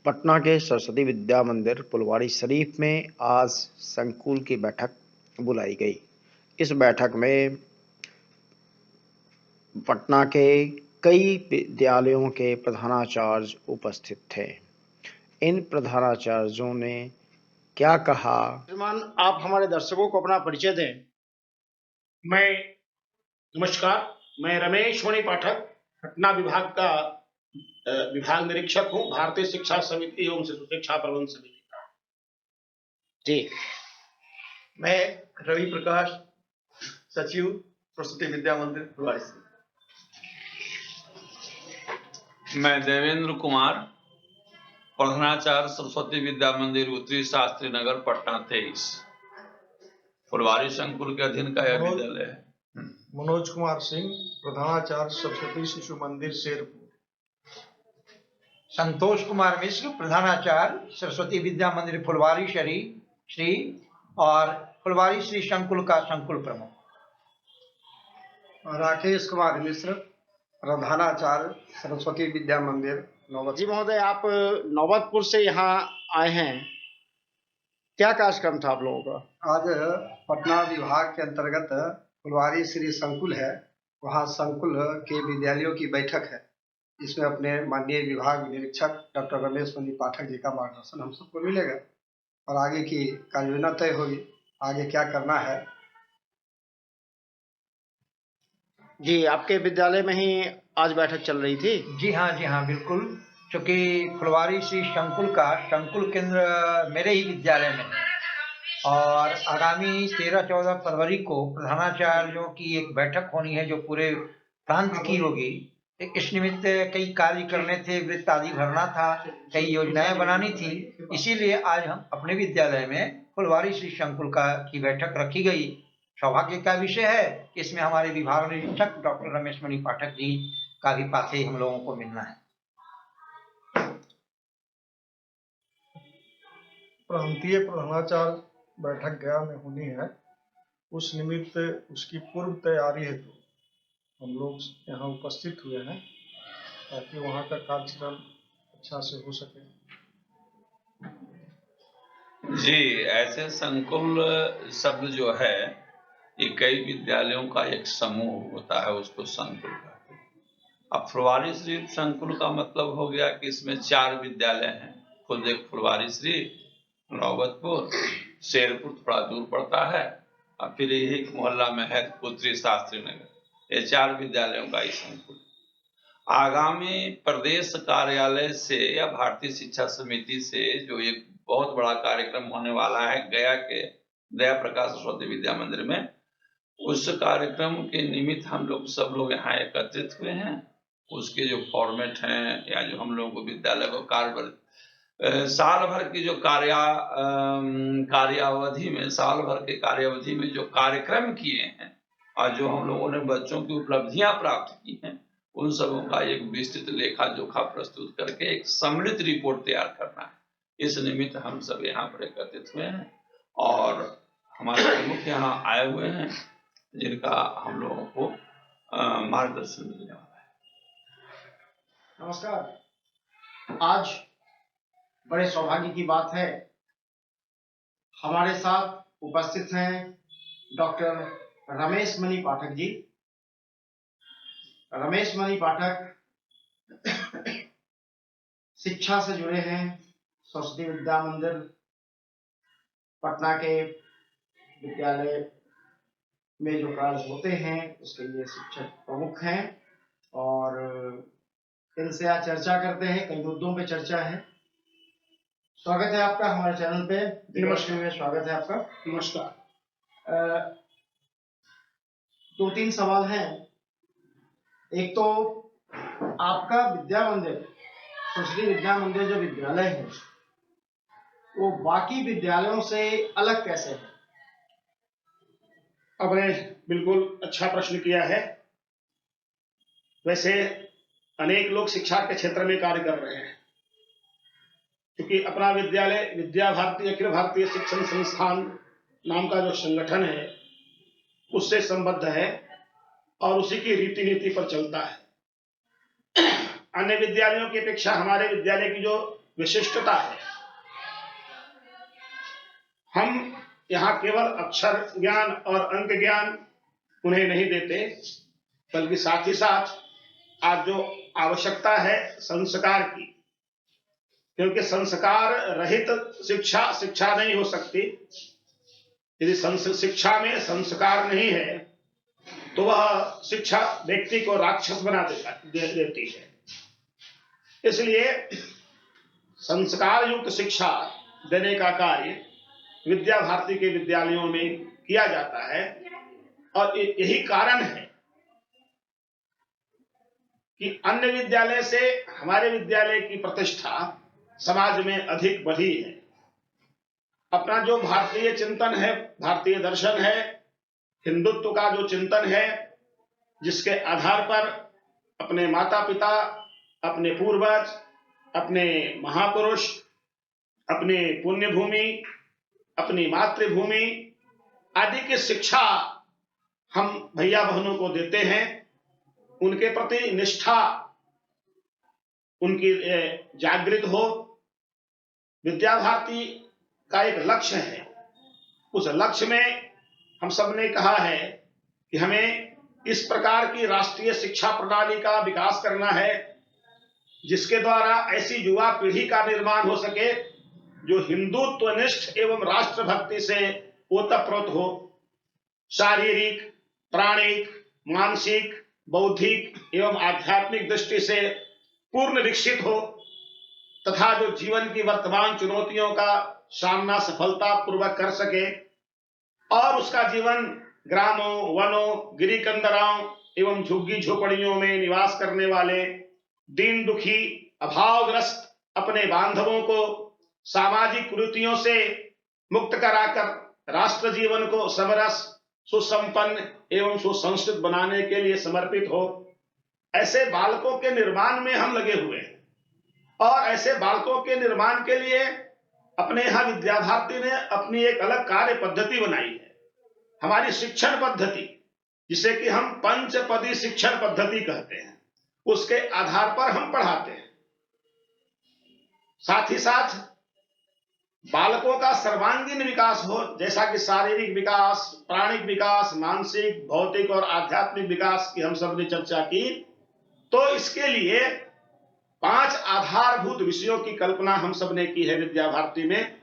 पटना के सरस्वती विद्या मंदिर फुलवारी शरीफ में आज संकुल की बैठक बुलाई गई। इस बैठक में पटना के कई विद्यालयों के प्रधानाचार्य उपस्थित थे। इन प्रधानाचार्यों ने क्या कहा? श्रीमान, आप हमारे दर्शकों को अपना परिचय दें। नमस्कार, मैं रमेश मणि पाठक पटना विभाग का विभाग निरीक्षक हूँ, भारतीय शिक्षा समिति एवं शिशु शिक्षा प्रबंध समिति का। जी, मैं रवि प्रकाश, सचिव सरस्वती विद्या मंदिर फुलवारी। मैं देवेंद्र कुमार, प्रधानाचार्य सरस्वती विद्या मंदिर उत्तरी शास्त्री नगर पटना 23 फुलवारी संकुल के अधीन का यह विद्यालय है। मनोज कुमार सिंह, प्रधानाचार्य सरस्वती शिशु मंदिर शेरपुर। संतोष कुमार मिश्र, प्रधानाचार्य सरस्वती विद्या मंदिर फुलवारी शरीफ श्री और फुलवारी श्री संकुल का संकुल प्रमुख। राकेश कुमार मिश्र, प्रधानाचार्य सरस्वती विद्या मंदिर नौबत। जी महोदय, आप नौबतपुर से यहाँ आए हैं, क्या कार्यक्रम था आप लोगों का? आज पटना विभाग के अंतर्गत फुलवारी श्री संकुल है, वहाँ संकुल के विद्यालयों की बैठक है। इसमें अपने माननीय विभाग निरीक्षक डॉक्टर रमेश मणि पाठक जी का मार्गदर्शन हम सबको मिलेगा और आगे की कार्ययोजना तय होगी, आगे क्या करना है। जी, आपके विद्यालय में ही आज बैठक चल रही थी? जी हाँ, बिल्कुल। चूँकि फुलवारी श्री संकुल का संकुल केंद्र मेरे ही विद्यालय में है और आगामी 13-14 फरवरी को प्रधानाचार्यों की एक बैठक होनी है जो पूरे प्रांत की होगी। इस निमित्त कई कार्य करने थे, वृत्त आदि भरना था, कई योजनाएं बनानी थी। इसीलिए आज हम अपने विद्यालय में फुलवारी श्री संकुल की बैठक रखी गई। सौभाग्य का विषय है कि इसमें हमारे विभाग निरीक्षक डॉक्टर रमेश मणि पाठक जी का भी पाथे हम लोगों को मिलना है। प्रांतीय प्रधानाचार्य बैठक गया में होनी है, उस निमित्त उसकी पूर्व तैयारी हेतु हम लोग यहाँ उपस्थित हुए हैं ताकि वहाँ का कार्यक्रम अच्छा से हो सके। जी, ऐसे संकुल शब्द जो है ये कई विद्यालयों का एक समूह होता है, उसको संकुल कहते हैं। अब फुलवारी श्री संकुल का मतलब हो गया कि इसमें 4 विद्यालय हैं। खुद एक फुलवारी श्री, नौबतपुर, शेरपुर थोड़ा दूर पड़ता है और फिर यही मोहल्ला में है उत्तरी शास्त्री नगर। ये 4 विद्यालयों का ही संकुल। आगामी प्रदेश कार्यालय से या भारतीय शिक्षा समिति से जो एक बहुत बड़ा कार्यक्रम होने वाला है गया के दया प्रकाश सरस्वती विद्या मंदिर में, उस कार्यक्रम के निमित्त हम लोग सब लोग यहाँ एकत्रित हुए हैं। उसके जो फॉर्मेट हैं या जो हम लोगों को विद्यालय को साल भर की जो कार्यावधि में साल भर के कार्यावधि में जो कार्यक्रम किए हैं और जो हम लोगों ने बच्चों की उपलब्धियां प्राप्त की हैं, उन सबों का एक विस्तृत लेखा जोखा प्रस्तुत करके एक सम्मिलित रिपोर्ट तैयार करना है। इस निमित्त हम सब यहाँ पर एकत्रित हुए हैं और हमारे प्रमुख यहाँ आए हुए हैं जिनका हम लोगों को मार्गदर्शन मिलने वाला है। नमस्कार। आज बड़े सौभाग्य की बात है, हमारे साथ उपस्थित हैं डॉक्टर रमेश मणि पाठक जी। रमेश मणि पाठक शिक्षा से जुड़े हैं। सरस्वती विद्या मंदिर पटना के विद्यालय में जो कार्य होते हैं उसके लिए शिक्षक प्रमुख हैं और इनसे आज चर्चा करते हैं, कई मुद्दों पे चर्चा है। स्वागत है आपका हमारे चैनल पे। नमस्कार, स्वागत है आपका। नमस्कार। 2-3 सवाल हैं। एक तो आपका विद्या मंदिर, सरस्वती विद्या मंदिर जो विद्यालय है वो बाकी विद्यालयों से अलग कैसे है? आपने बिल्कुल अच्छा प्रश्न किया है। वैसे अनेक लोग शिक्षा के क्षेत्र में कार्य कर रहे हैं, क्योंकि अपना विद्यालय विद्या भारती अखिल भारतीय शिक्षण संस्थान नाम का जो संगठन है उससे संबद्ध है और उसी की रीति नीति पर चलता है। अन्य विद्यालयों की अपेक्षा हमारे विद्यालय की जो विशिष्टता है। हम यहाँ केवल अक्षर ज्ञान और अंक ज्ञान उन्हें नहीं देते, बल्कि साथ ही साथ आज जो आवश्यकता है संस्कार की, क्योंकि संस्कार रहित शिक्षा शिक्षा नहीं हो सकती। यदि शिक्षा में संस्कार नहीं है तो वह शिक्षा व्यक्ति को राक्षस बना देती है। इसलिए संस्कार युक्त शिक्षा देने का कार्य विद्या भारती के विद्यालयों में किया जाता है, और यही कारण है कि अन्य विद्यालय से हमारे विद्यालय की प्रतिष्ठा समाज में अधिक बढ़ी है। अपना जो भारतीय चिंतन है, भारतीय दर्शन है, हिंदुत्व का जो चिंतन है, जिसके आधार पर अपने माता पिता, अपने पूर्वज, अपने महापुरुष, अपने पुण्य भूमि, अपनी मातृभूमि आदि की शिक्षा हम भैया बहनों को देते हैं, उनके प्रति निष्ठा उनकी जागृत हो। विद्या भारती का एक लक्ष्य है, उस लक्ष्य में हम सब ने कहा है कि हमें इस प्रकार की राष्ट्रीय शिक्षा प्रणाली का विकास करना है जिसके द्वारा ऐसी युवा पीढ़ी का निर्माण हो सके जो हिंदुत्वनिष्ठ एवं राष्ट्रभक्ति से ओतप्रोत हो, शारीरिक, प्राणिक, मानसिक, बौद्धिक एवं आध्यात्मिक दृष्टि से पूर्ण विकसित हो, तथा जो जीवन की वर्तमान चुनौतियों का सामना सफलता पूर्वक कर सके और उसका जीवन ग्रामों, वनों, गिरिकंदराओं एवं झुग्गी झोपड़ियों में निवास करने वाले दीन दुखी, अभावग्रस्त अपने बांधवों को सामाजिक कुरीतियों से मुक्त कराकर राष्ट्र जीवन को समरस, सुसंपन्न एवं सुसंस्कृत बनाने के लिए समर्पित हो, ऐसे बालकों के निर्माण में हम लगे हुए हैं। और ऐसे बालकों के निर्माण के लिए अपने यहाँ विद्या भारती ने अपनी एक अलग कार्य पद्धति बनाई है, हमारी शिक्षण पद्धति, जिसे कि हम पंचपदी शिक्षण पद्धति कहते हैं। उसके आधार पर हम पढ़ाते हैं। साथ ही साथ बालकों का सर्वांगीण विकास हो, जैसा कि शारीरिक विकास, प्राणिक विकास, मानसिक, भौतिक और आध्यात्मिक विकास की हम सब ने चर्चा की। तो इसके लिए 5 आधारभूत विषयों की कल्पना हम सब ने की है विद्या भारती में।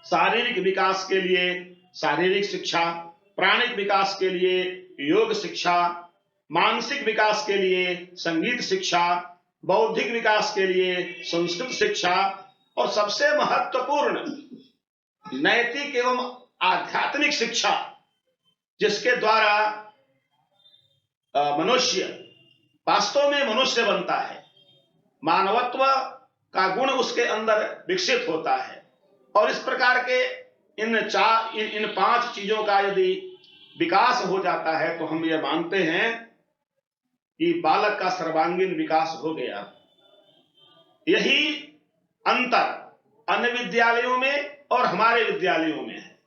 शारीरिक विकास के लिए शारीरिक शिक्षा, प्राणिक विकास के लिए योग शिक्षा, मानसिक विकास के लिए संगीत शिक्षा, बौद्धिक विकास के लिए संस्कृत शिक्षा और सबसे महत्वपूर्ण नैतिक एवं आध्यात्मिक शिक्षा, जिसके द्वारा मनुष्य वास्तव में मनुष्य बनता है, मानवत्व का गुण उसके अंदर विकसित होता है। और इस प्रकार के इन 5 चीजों का यदि विकास हो जाता है तो हम ये मानते हैं कि बालक का सर्वांगीण विकास हो गया। यही अंतर अन्य विद्यालयों में और हमारे विद्यालयों में है।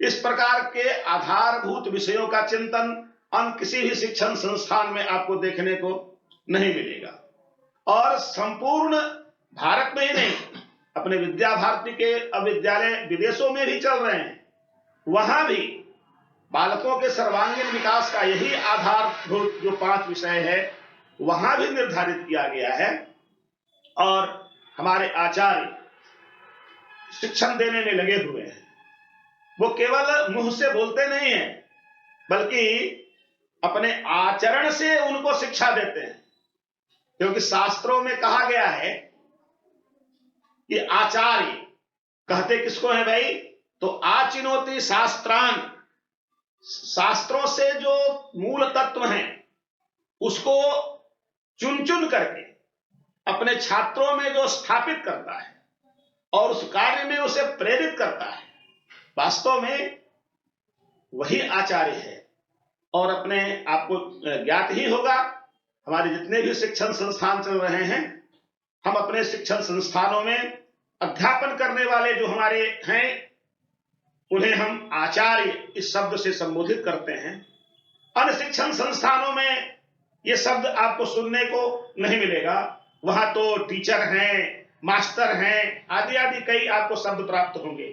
इस प्रकार के आधारभूत विषयों का चिंतन अन्य किसी भी शिक्षण संस्थान में आपको देखने को नहीं मिलेगा। और संपूर्ण भारत में ही नहीं, अपने विद्या भारती के अब विद्यालय विदेशों में भी चल रहे हैं, वहां भी बालकों के सर्वांगीण विकास का यही आधारभूत जो 5 विषय है वहां भी निर्धारित किया गया है। और हमारे आचार्य शिक्षण देने में लगे हुए हैं। वो केवल मुंह से बोलते नहीं हैं, बल्कि अपने आचरण से उनको शिक्षा देते हैं। क्योंकि शास्त्रों में कहा गया है कि आचार्य कहते किसको है भाई, तो आचिनोति शास्त्रान, शास्त्रों से जो मूल तत्व हैं उसको चुन चुन करके अपने छात्रों में जो स्थापित करता है और उस कार्य में उसे प्रेरित करता है, वास्तव में वही आचार्य है। और अपने आपको ज्ञात ही होगा, हमारे जितने भी शिक्षण संस्थान चल रहे हैं, हम अपने शिक्षण संस्थानों में अध्यापन करने वाले जो हमारे हैं उन्हें हम आचार्य इस शब्द से संबोधित करते हैं। अन्य शिक्षण संस्थानों में ये शब्द आपको सुनने को नहीं मिलेगा। वहां तो टीचर हैं, मास्टर हैं, आदि आदि कई आपको शब्द प्राप्त होंगे,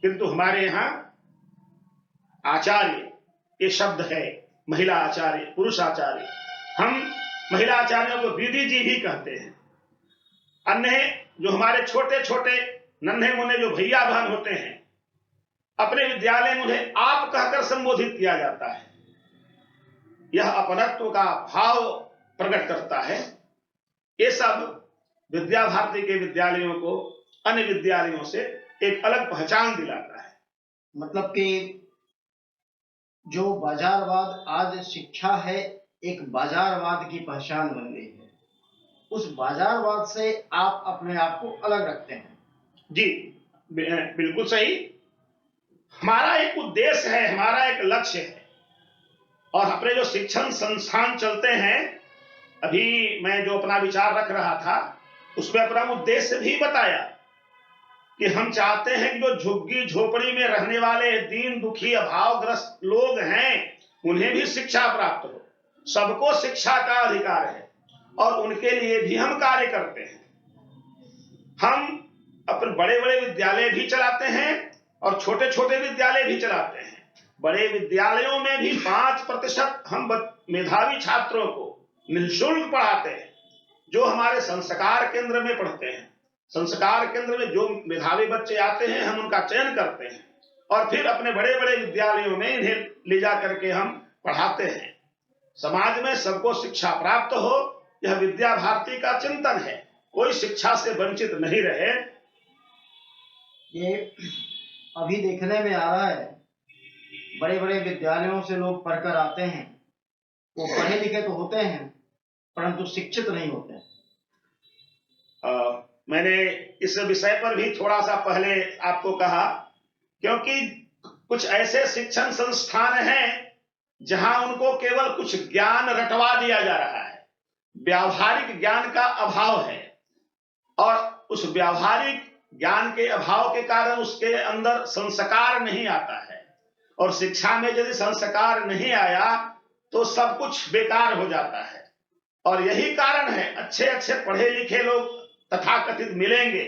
किंतु हमारे यहाँ आचार्य ये शब्द है, महिला आचार्य, पुरुष आचार्य। हम महिला आचार्यों को दीदी जी भी कहते हैं। अन्य जो हमारे छोटे छोटे नन्हे मुन्ने जो भैया बहन होते हैं, अपने विद्यालय में उन्हें आप कहकर संबोधित किया जाता है। यह अपनत्व का भाव प्रकट करता है। ये सब विद्या भारती के विद्यालयों को अन्य विद्यालयों से एक अलग पहचान दिलाता है। मतलब कि जो बाजारवाद आज शिक्षा है, एक बाजारवाद की पहचान बन गई है। उस बाजारवाद से आप अपने आप को अलग रखते हैं। जी बिल्कुल सही। हमारा एक उद्देश्य है, हमारा एक लक्ष्य है, और अपने जो शिक्षण संस्थान चलते हैं, अभी मैं जो अपना विचार रख रहा था उसमें अपना उद्देश्य भी बताया कि हम चाहते हैं कि जो झुग्गी झोपड़ी में रहने वाले दीन दुखी अभावग्रस्त लोग हैं, उन्हें भी शिक्षा प्राप्त हो। सबको शिक्षा का अधिकार है और उनके लिए भी हम कार्य करते हैं। हम अपने बड़े बड़े विद्यालय भी चलाते हैं और छोटे छोटे विद्यालय भी चलाते हैं। बड़े विद्यालयों में भी 5% हम मेधावी छात्रों को निःशुल्क पढ़ाते हैं, जो हमारे संस्कार केंद्र में पढ़ते हैं। संस्कार केंद्र में जो मेधावी बच्चे आते हैं, हम उनका चयन करते हैं और फिर अपने बड़े बड़े विद्यालयों में इन्हें ले जा करके हम पढ़ाते हैं। समाज में सबको शिक्षा प्राप्त हो, यह विद्या भारती का चिंतन है। कोई शिक्षा से वंचित नहीं रहे। ये अभी देखने में आ रहा है, बड़े बड़े विद्यालयों से लोग पढ़कर आते हैं, वो पढ़े लिखे तो होते हैं परंतु शिक्षित नहीं होते। मैंने इस विषय पर भी थोड़ा सा पहले आपको कहा, क्योंकि कुछ ऐसे शिक्षण संस्थान हैं जहां उनको केवल कुछ ज्ञान रटवा दिया जा रहा है, व्यावहारिक ज्ञान का अभाव है, और उस व्यावहारिक ज्ञान के अभाव के कारण उसके अंदर संस्कार नहीं आता है। और शिक्षा में यदि संस्कार नहीं आया तो सब कुछ बेकार हो जाता है। और यही कारण है, अच्छे अच्छे पढ़े लिखे लोग तथाकथित मिलेंगे,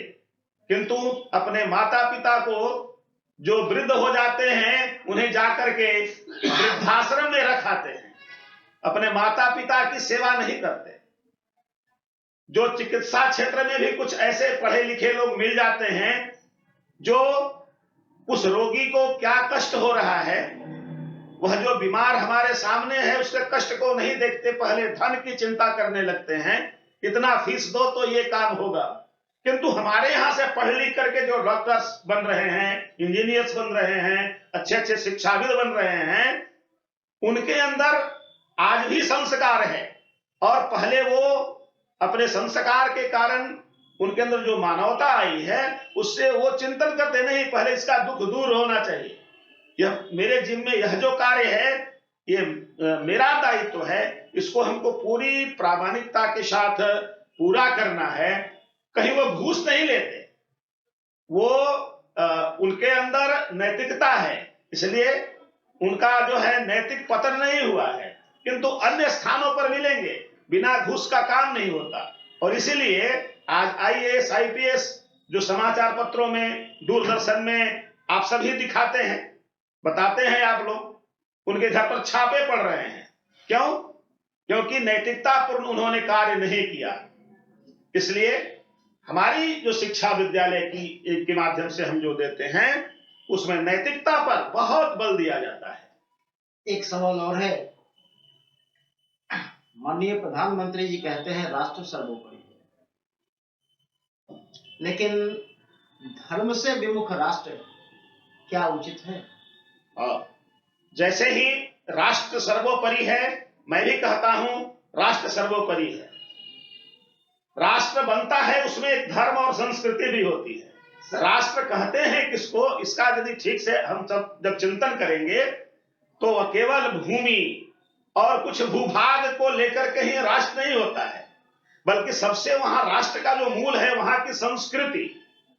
किंतु अपने माता पिता को जो वृद्ध हो जाते हैं उन्हें जाकर के वृद्धाश्रम में रखाते हैं, अपने माता पिता की सेवा नहीं करते। जो चिकित्सा क्षेत्र में भी कुछ ऐसे पढ़े लिखे लोग मिल जाते हैं जो उस रोगी को क्या कष्ट हो रहा है, वह जो बीमार हमारे सामने है उसके कष्ट को नहीं देखते, पहले धन की चिंता करने लगते हैं, इतना फीस दो तो ये काम होगा। किंतु हमारे यहां से पढ़ लिख करके जो डॉक्टर्स बन रहे हैं, इंजीनियर्स बन रहे हैं, अच्छे अच्छे शिक्षाविद बन रहे हैं, उनके अंदर आज भी संस्कार है। और पहले वो अपने संस्कार के कारण उनके अंदर जो मानवता आई है उससे वो चिंतन करते नहीं, पहले इसका दुख दूर होना चाहिए। यह मेरे जिम्मे, यह जो कार्य है ये मेरा दायित्व है, इसको हमको पूरी प्रामाणिकता के साथ पूरा करना है। कहीं वो घूस नहीं लेते, वो उनके अंदर नैतिकता है, इसलिए उनका जो है नैतिक पतन नहीं हुआ है। किंतु अन्य स्थानों पर मिलेंगे, बिना घूस का काम नहीं होता। और इसीलिए आज IAS IPS जो समाचार पत्रों में, दूरदर्शन में आप सभी दिखाते हैं, बताते हैं आप लोग, उनके घर पर छापे पड़ रहे हैं। क्यों? क्योंकि नैतिकतापूर्ण उन्होंने कार्य नहीं किया। इसलिए हमारी जो शिक्षा विद्यालय की के माध्यम से हम जो देते हैं उसमें नैतिकता पर बहुत बल दिया जाता है। एक सवाल और है, माननीय प्रधानमंत्री जी कहते हैं राष्ट्र सर्वोपरि है, लेकिन धर्म से विमुख राष्ट्र क्या उचित है? जैसे ही राष्ट्र सर्वोपरि है, मैं भी कहता हूं राष्ट्र सर्वोपरि है। राष्ट्र बनता है उसमें एक धर्म और संस्कृति भी होती है। राष्ट्र कहते हैं किसको, इसका यदि ठीक से हम सब जब चिंतन करेंगे तो वह केवल भूमि और कुछ भूभाग को लेकर के ही राष्ट्र नहीं होता है, बल्कि सबसे वहां राष्ट्र का जो मूल है वहां की संस्कृति,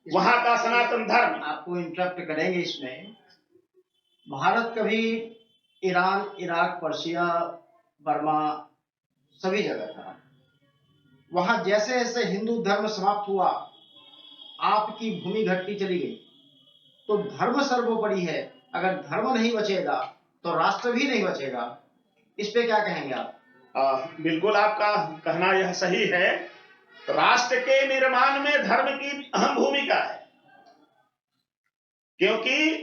वहां का सनातन धर्म। आपको इंटरप्ट करेंगे इसमें। भारत कभी ईरान, इराक, पर्शिया, बर्मा सभी जगह था। वहां जैसे जैसे हिंदू धर्म समाप्त हुआ आपकी भूमि घटती चली गई। तो धर्म सर्वोपरि है। अगर धर्म नहीं बचेगा तो राष्ट्र भी नहीं बचेगा। इस पे क्या कहेंगे आप? बिल्कुल आपका कहना यह सही है। राष्ट्र के निर्माण में धर्म की अहम भूमिका है, क्योंकि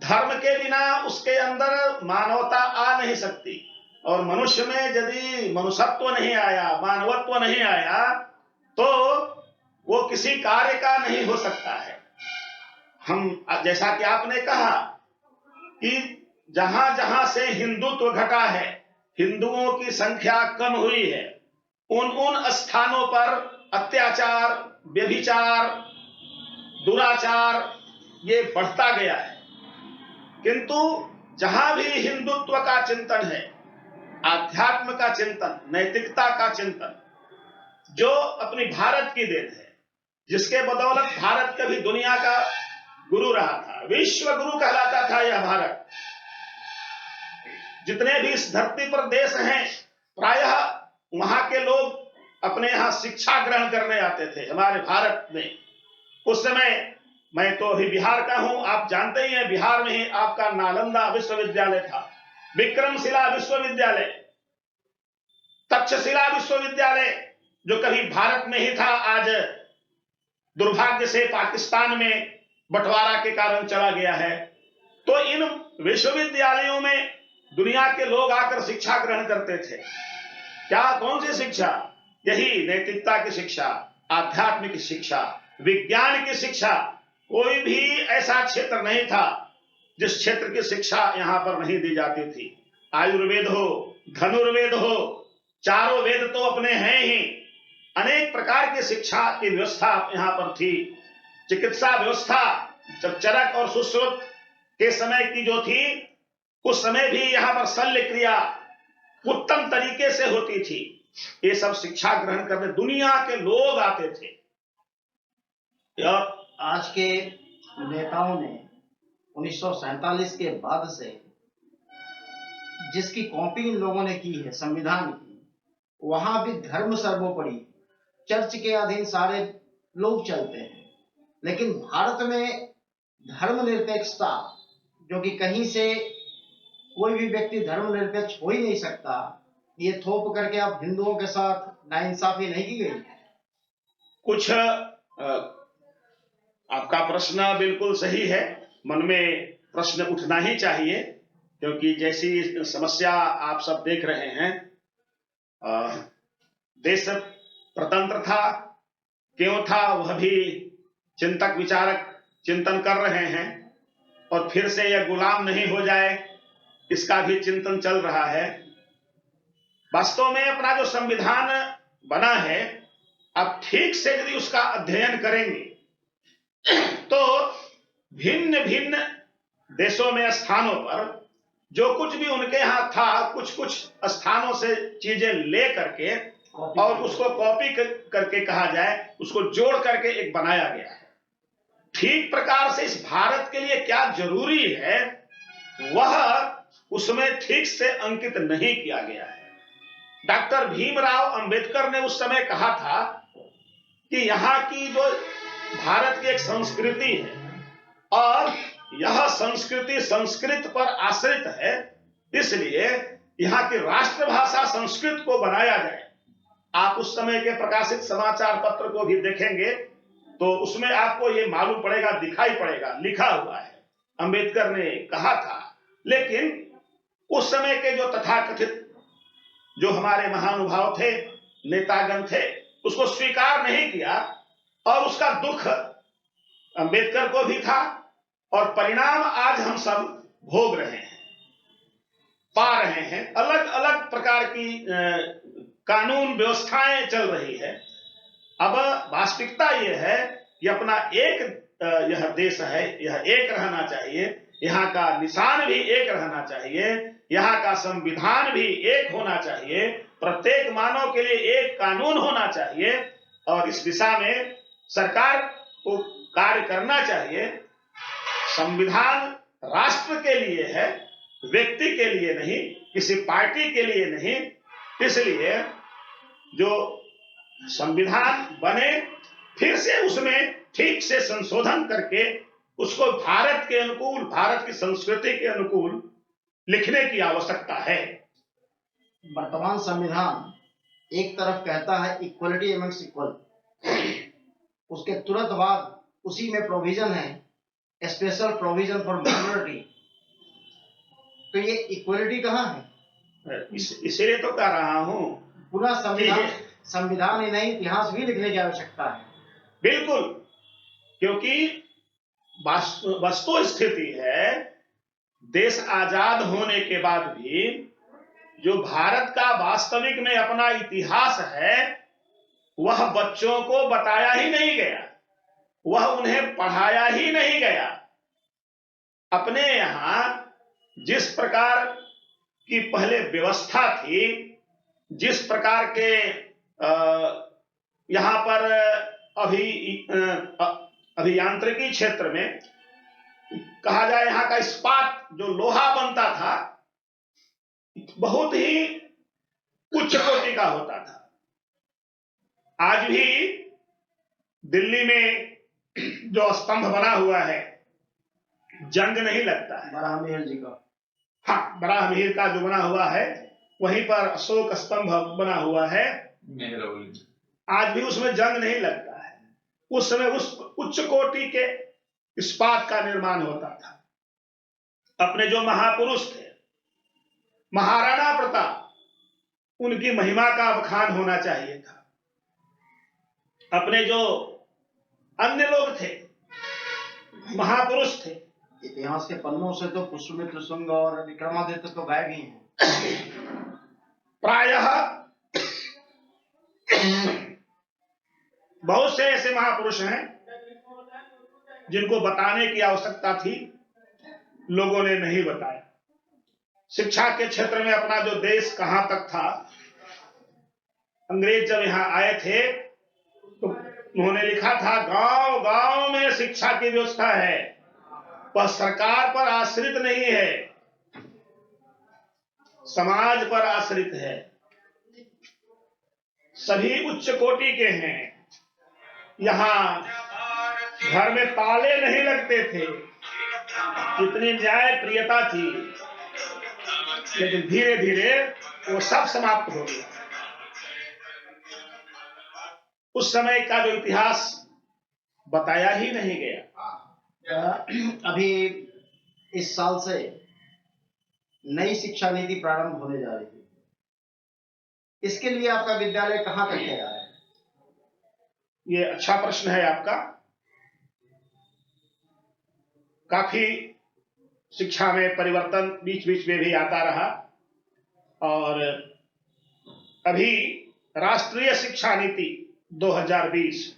धर्म के बिना उसके अंदर मानवता आ नहीं सकती, और मनुष्य में यदि मनुष्यत्व नहीं आया, मानवत्व नहीं आया, तो वो किसी कार्य का नहीं हो सकता है। हम जैसा कि आपने कहा कि जहां जहां से हिंदुत्व घटा है, हिंदुओं की संख्या कम हुई है, उन स्थानों पर अत्याचार, व्यभिचार, दुराचार ये बढ़ता गया है। किंतु जहां भी हिंदुत्व का चिंतन है, आध्यात्म का चिंतन, नैतिकता का चिंतन, जो अपनी भारत की देन है, जिसके बदौलत भारत कभी दुनिया का गुरु रहा था, विश्व गुरु कहलाता था यह भारत। जितने भी इस धरती पर देश हैं, प्रायः वहां के लोग अपने यहां शिक्षा ग्रहण करने आते थे। हमारे भारत में उस समय, मैं तो अभी बिहार का हूं, आप जानते ही हैं, बिहार में ही आपका नालंदा विश्वविद्यालय था, विक्रमशिला विश्वविद्यालय, तक्षशिला विश्वविद्यालय, जो कभी भारत में ही था, आज दुर्भाग्य से पाकिस्तान में बंटवारा के कारण चला गया है। तो इन विश्वविद्यालयों में दुनिया के लोग आकर शिक्षा ग्रहण करते थे। क्या, कौन सी शिक्षा? यही नैतिकता की शिक्षा, आध्यात्मिक शिक्षा, विज्ञान की शिक्षा। कोई भी ऐसा क्षेत्र नहीं था जिस क्षेत्र की शिक्षा यहां पर नहीं दी जाती थी। आयुर्वेद हो, धनुर्वेद हो, चारों वेद तो अपने हैं ही, अनेक प्रकार की शिक्षा की व्यवस्था यहां पर थी। चिकित्सा व्यवस्था जब चरक और सुश्रुत के समय की जो थी, उस समय भी यहां पर शल्य क्रिया उत्तम तरीके से होती थी। ये सब शिक्षा ग्रहण करने दुनिया के लोग आते थे। आज के नेताओं ने 1947 के बाद से जिसकी कॉपी इन लोगों ने की है संविधान की, वहां भी धर्म सर्वोपरि, चर्च के अधीन सारे लोग चलते हैं। लेकिन भारत में धर्मनिरपेक्षता, जो कि कहीं से कोई भी व्यक्ति धर्मनिरपेक्ष हो ही नहीं सकता, ये थोप करके अब हिंदुओं के साथ नाइंसाफी नहीं की गई। कुछ आपका प्रश्न बिल्कुल सही है, मन में प्रश्न उठना ही चाहिए, क्योंकि जैसी समस्या आप सब देख रहे हैं, देश स्वतंत्र था, क्यों था, वह भी चिंतक विचारक चिंतन कर रहे हैं, और फिर से यह गुलाम नहीं हो जाए, इसका भी चिंतन चल रहा है। वास्तव में अपना जो संविधान बना है, अब ठीक से यदि उसका अध्ययन करेंगे तो भिन्न भिन्न देशों में, स्थानों पर जो कुछ भी उनके यहां था, कुछ कुछ स्थानों से चीजें ले करके और उसको कॉपी करके कहा जाए, उसको जोड़ करके एक बनाया गया है। ठीक प्रकार से इस भारत के लिए क्या जरूरी है, वह उसमें ठीक से अंकित नहीं किया गया है। डॉक्टर भीमराव अंबेडकर ने उस समय कहा था कि यहाँ की जो भारत की एक संस्कृति है, और यह संस्कृति संस्कृत पर आश्रित है, इसलिए यहाँ की राष्ट्रभाषा संस्कृत को बनाया जाए। आप उस समय के प्रकाशित समाचार पत्र को भी देखेंगे तो उसमें आपको ये मालूम पड़ेगा, दिखाई पड़ेगा, लिखा हुआ है, अंबेडकर ने कहा था। लेकिन उस समय के जो तथाकथित जो हमारे महानुभाव थे, नेतागण थे, उसको स्वीकार नहीं किया, और उसका दुख अंबेडकर को भी था, और परिणाम आज हम सब भोग रहे हैं, पा रहे हैं। अलग अलग प्रकार की कानून व्यवस्थाएं चल रही है। अब वास्तविकता यह है कि अपना एक यह देश है, यह एक रहना चाहिए, यहाँ का निशान भी एक रहना चाहिए, यहाँ का संविधान भी एक होना चाहिए, प्रत्येक मानव के लिए एक कानून होना चाहिए, और इस दिशा में सरकार को कार्य करना चाहिए। संविधान राष्ट्र के लिए है, व्यक्ति के लिए नहीं, किसी पार्टी के लिए नहीं। इसलिए जो संविधान बने, फिर से उसमें ठीक से संशोधन करके उसको भारत के अनुकूल, भारत की संस्कृति के अनुकूल लिखने की आवश्यकता है। वर्तमान संविधान एक तरफ कहता है इक्वलिटी एमंग्स इक्वल, उसके तुरंत बाद उसी में प्रोविजन है स्पेशल प्रोविजन फॉर माइनॉरिटी। तो ये इक्वलिटी कहाँ है? इसीलिए तो कह रहा हूं पूरा संविधान ही नहीं, इतिहास भी लिखने की आवश्यकता है। बिल्कुल, क्योंकि वस्तु स्थिति है, देश आजाद होने के बाद भी जो भारत का वास्तविक में अपना इतिहास है वह बच्चों को बताया ही नहीं गया, वह उन्हें पढ़ाया ही नहीं गया। अपने यहाँ जिस प्रकार की पहले व्यवस्था थी, जिस प्रकार के यहाँ पर अभियांत्रिकी क्षेत्र में कहा जाए, यहाँ का इस्पात जो लोहा बनता था बहुत ही उच्च कोटि का होता था। आज भी दिल्ली में जो स्तंभ बना हुआ है जंग नहीं लगता है, बराहमीर जी का, हाँ बराहमीर का जो बना हुआ है, वहीं पर अशोक स्तंभ बना हुआ है, आज भी उसमें जंग नहीं लगता है। उस समय उस उच्च कोटि के इस्पात का निर्माण होता था। अपने जो महापुरुष थे, महाराणा प्रताप, उनकी महिमा का बखान होना चाहिए था। अपने जो अन्य लोग थे, महापुरुष थे, इतिहास के पन्नों से तो पुष्यमित्र शुंग और विक्रमादित्य तो गायब ही हैं। प्रायः बहुत से ऐसे महापुरुष हैं जिनको बताने की आवश्यकता थी, लोगों ने नहीं बताया। शिक्षा के क्षेत्र में अपना जो देश कहां तक था, अंग्रेज जब यहां आए थे तो उन्होंने लिखा था गांव गांव में शिक्षा की व्यवस्था है, वह सरकार पर आश्रित नहीं है, समाज पर आश्रित है। सभी उच्च कोटि के हैं। यहाँ घर में ताले नहीं लगते थे, कितनी न्याय प्रियता थी, लेकिन धीरे धीरे वो सब समाप्त हो गया। उस समय का जो इतिहास बताया ही नहीं गया। अभी इस साल से नई शिक्षा नीति प्रारंभ होने जा रही है, इसके लिए आपका विद्यालय कहां तक तैयार है? ये अच्छा प्रश्न है आपका। काफी शिक्षा में परिवर्तन बीच बीच में भी आता रहा, और अभी राष्ट्रीय शिक्षा नीति 2020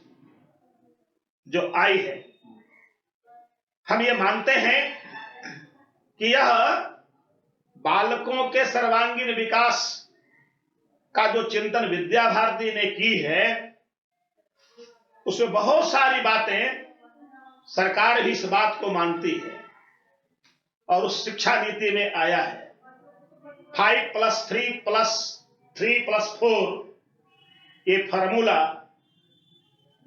जो आई है, हम ये मानते हैं कि यह बालकों के सर्वांगीण विकास का जो चिंतन विद्या भारती ने की है, उसमें बहुत सारी बातें सरकार भी इस बात को मानती है, और उस शिक्षा नीति में आया है 5+3+3+4 ये फॉर्मूला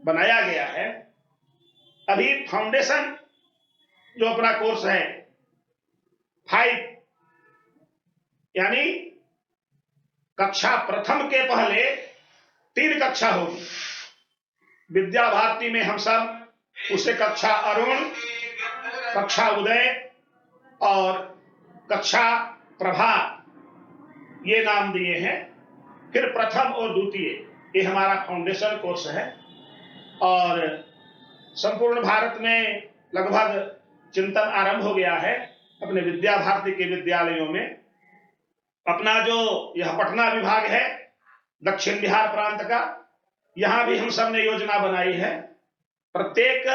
बनाया गया है। अभी फाउंडेशन जो अपना कोर्स है 5, यानी कक्षा प्रथम के पहले 3 कक्षा होगी। विद्या भारती में हम सब उसे कक्षा अरुण, कक्षा उदय और कक्षा प्रभा ये नाम दिए हैं। फिर प्रथम और द्वितीय ये हमारा फाउंडेशन कोर्स है, और संपूर्ण भारत में लगभग चिंतन आरंभ हो गया है। अपने विद्या भारती के विद्यालयों में अपना जो यह पटना विभाग है दक्षिण बिहार प्रांत का, यहां भी हम सब ने योजना बनाई है। प्रत्येक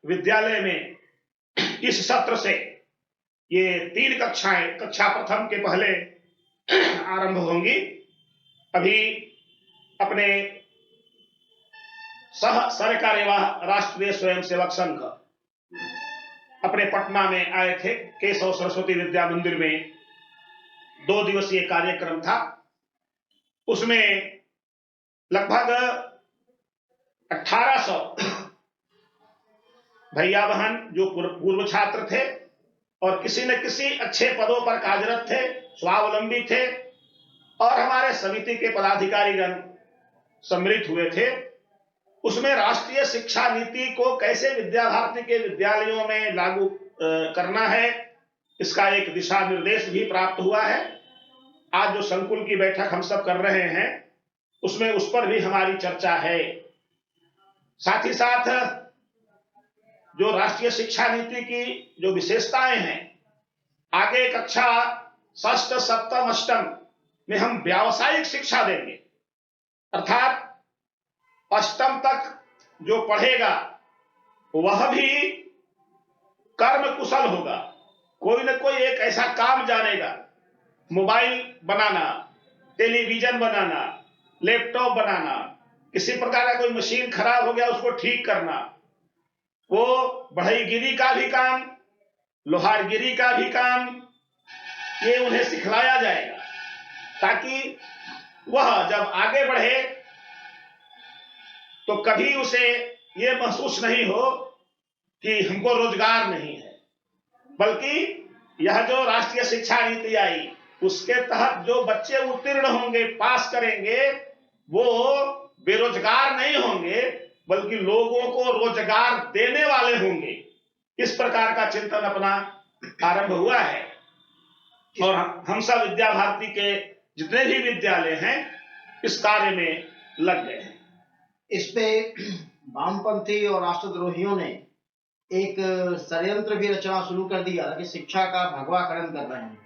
विद्यालय में इस सत्र से ये 3 कक्षाएं कक्षा प्रथम के पहले आरंभ होंगी। अभी अपने सह सरकार्यवाह राष्ट्रीय स्वयंसेवक संघ अपने पटना में आए थे, केशव सरस्वती विद्या मंदिर में 2 दिवसीय कार्यक्रम था। उसमें लगभग 1800 भैया बहन जो पूर्व छात्र थे और किसी न किसी अच्छे पदों पर कार्यरत थे, स्वावलंबी थे, और हमारे समिति के पदाधिकारीगण सम्मिलित हुए थे, उसमें राष्ट्रीय शिक्षा नीति को कैसे विद्या भारती के विद्यालयों में लागू करना है, इसका एक दिशा निर्देश भी प्राप्त हुआ है। आज जो संकुल की बैठक हम सब कर रहे हैं उसमें उस पर भी हमारी चर्चा है। साथ ही साथ जो राष्ट्रीय शिक्षा नीति की जो विशेषताएं हैं, आगे कक्षा 6th, 7th, 8th में हम व्यावसायिक शिक्षा देंगे, अर्थात 8th तक जो पढ़ेगा वह भी कर्म कुशल होगा, कोई न कोई एक ऐसा काम जानेगा, मोबाइल बनाना, टेलीविजन बनाना, लैपटॉप बनाना, किसी प्रकार का कोई मशीन खराब हो गया उसको ठीक करना, वो बढ़ईगिरी का भी काम, लोहारगिरी का भी काम, ये उन्हें सिखलाया जाएगा, ताकि वह जब आगे बढ़े तो कभी उसे ये महसूस नहीं हो कि हमको रोजगार नहीं है, बल्कि यह जो राष्ट्रीय शिक्षा नीति आई उसके तहत जो बच्चे उत्तीर्ण होंगे, पास करेंगे, वो बेरोजगार नहीं होंगे बल्कि लोगों को रोजगार देने वाले होंगे। इस प्रकार का चिंतन अपना आरंभ हुआ है और हम सब विद्या भारती के जितने भी विद्यालय हैं इस कार्य में लग गए हैं। इस पे वामपंथी और राष्ट्रद्रोहियों ने एक षड्यंत्र भी रचना शुरू कर दिया कि शिक्षा का भगवाकरण कर रहे हैं।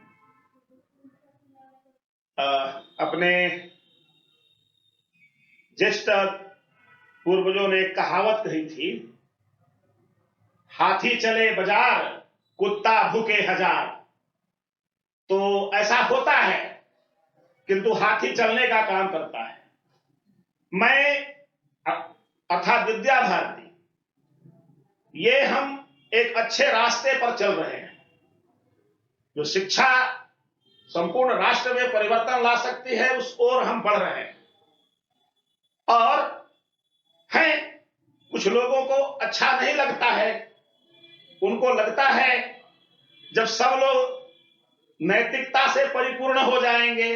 अपने ज्येष्ठ पूर्वजों ने कहावत कही थी, हाथी चले बाजार, कुत्ता भूखे हजार। तो ऐसा होता है, किंतु हाथी चलने का काम करता है। मैं अर्थात विद्या भारती, ये हम एक अच्छे रास्ते पर चल रहे हैं। जो शिक्षा संपूर्ण राष्ट्र में परिवर्तन ला सकती है उस ओर हम बढ़ रहे हैं। और हैं कुछ लोगों को अच्छा नहीं लगता है, उनको लगता है जब सब लोग नैतिकता से परिपूर्ण हो जाएंगे,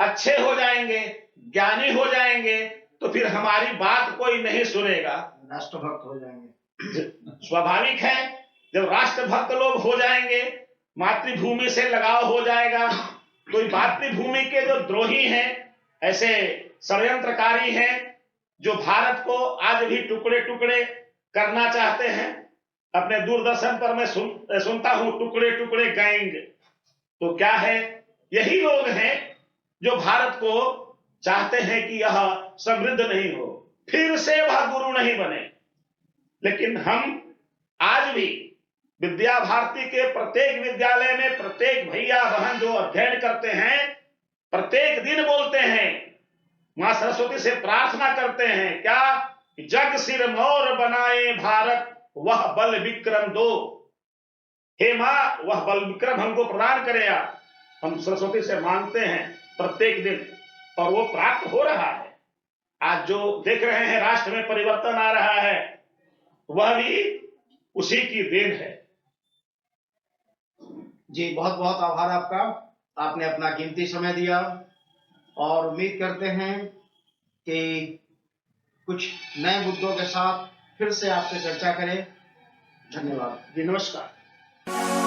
अच्छे हो जाएंगे, ज्ञानी हो जाएंगे, तो फिर हमारी बात कोई नहीं सुनेगा, राष्ट्रभक्त हो जाएंगे। स्वाभाविक है, जब राष्ट्रभक्त लोग हो जाएंगे, मातृभूमि से लगाव हो जाएगा, तो मातृभूमि के जो द्रोही हैं, ऐसे षड्यंत्रकारी हैं जो भारत को आज भी टुकड़े टुकड़े करना चाहते हैं। अपने दूरदर्शन पर मैं सुनता हूं टुकड़े टुकड़े गैंग, तो क्या है, यही लोग हैं जो भारत को चाहते हैं कि यह समृद्ध नहीं हो, फिर से वह गुरु नहीं बने। लेकिन हम आज भी विद्या भारती के प्रत्येक विद्यालय में प्रत्येक भैया बहन जो अध्ययन करते हैं, प्रत्येक दिन बोलते हैं, मां सरस्वती से प्रार्थना करते हैं, क्या, जग सिर मोर बनाए भारत, वह बल विक्रम दो। हे मां, वह बल विक्रम हमको प्रदान करे। हम सरस्वती से मांगते हैं प्रत्येक दिन, और वो प्राप्त हो रहा है। आज जो देख रहे हैं राष्ट्र में परिवर्तन आ रहा है, वह भी उसी की देन है। जी, बहुत बहुत आभार आपका, आपने अपना कीमती समय दिया और उम्मीद करते हैं कि कुछ नए मुद्दों के साथ फिर से आपसे चर्चा करें। धन्यवाद जी, नमस्कार।